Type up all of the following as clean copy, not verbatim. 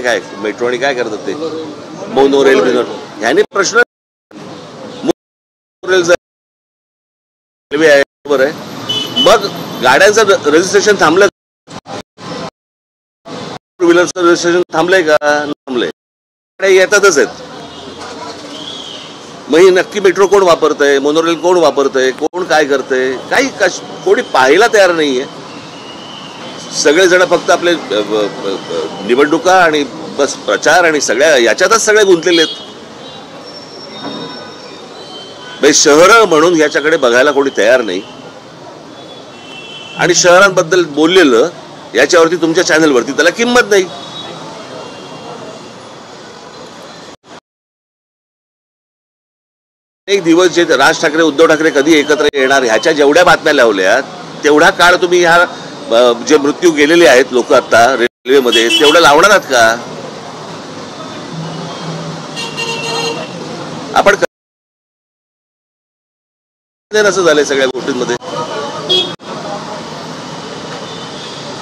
काय मेट्रो आणि काय करतात ते मोनो रेल ह्याने प्रश्न रेल्वे आहे बरोबर आहे. मग गाड्यांचं रजिस्ट्रेशन थांबलं, टू व्हीलरचं रजिस्ट्रेशन थांबलंय का? थांबलंय. येतातच आहेत. मग ही नक्की मेट्रो कोण वापरतंय, मोनोरेल कोण वापरतंय, कोण काय करतंय, काही कोणी पाहायला तयार नाहीये. सगळेजण फक्त आपले निवडणुका आणि बस प्रचार आणि सगळ्या याच्यातच सगळे गुंतलेले आहेत. शहरं म्हणून याच्याकडे बघायला कोणी तयार नाही. आणि शहरांबद्दल बोललेलं याच्यावरती तुमच्या चॅनलवरती त्याला किंमत नाही. एक दिवस जे राज ठाकरे उद्धव ठाकरे कधी एकत्र येणार ह्याच्या जेवढ्या बातम्या लावल्या तेवढा काळ तुम्ही ह्या जे मृत्यू गेलेले आहेत लोक आता रेल्वेमध्ये तेवढं लावणार आहात का? आपण असं झालंय सगळ्या गोष्टींमध्ये.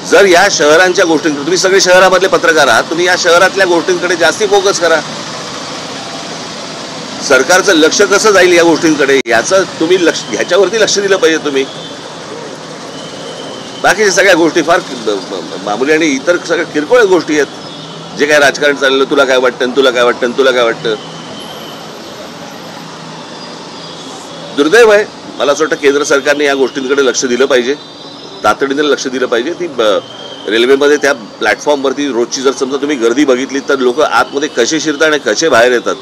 जर या शहरांच्या गोष्टींकडे तुम्ही सगळे शहरामधले पत्रकार आहात, तुम्ही या शहरातल्या गोष्टींकडे जास्ती फोकस करा. सरकारचं लक्ष कसं जाईल या गोष्टींकडे याचं तुम्ही ह्याच्यावरती लक्ष दिलं पाहिजे तुम्ही. बाकीच्या सगळ्या गोष्टी फार मामूली आणि इतर सगळ्या किरकोळ गोष्टी आहेत. जे काय राजकारण चाललं, तुला काय वाटतं, तुला काय वाटतं, तुला काय वाटतं. दुर्दैव आहे. मला असं वाटतं केंद्र सरकारने या गोष्टींकडे लक्ष दिलं पाहिजे, तातडीने लक्ष दिलं पाहिजे. ती रेल्वेमध्ये त्या प्लॅटफॉर्मवरती रोजची जर समजा तुम्ही गर्दी बघितली तर लोक आतमध्ये कसे शिरतात आणि कसे बाहेर येतात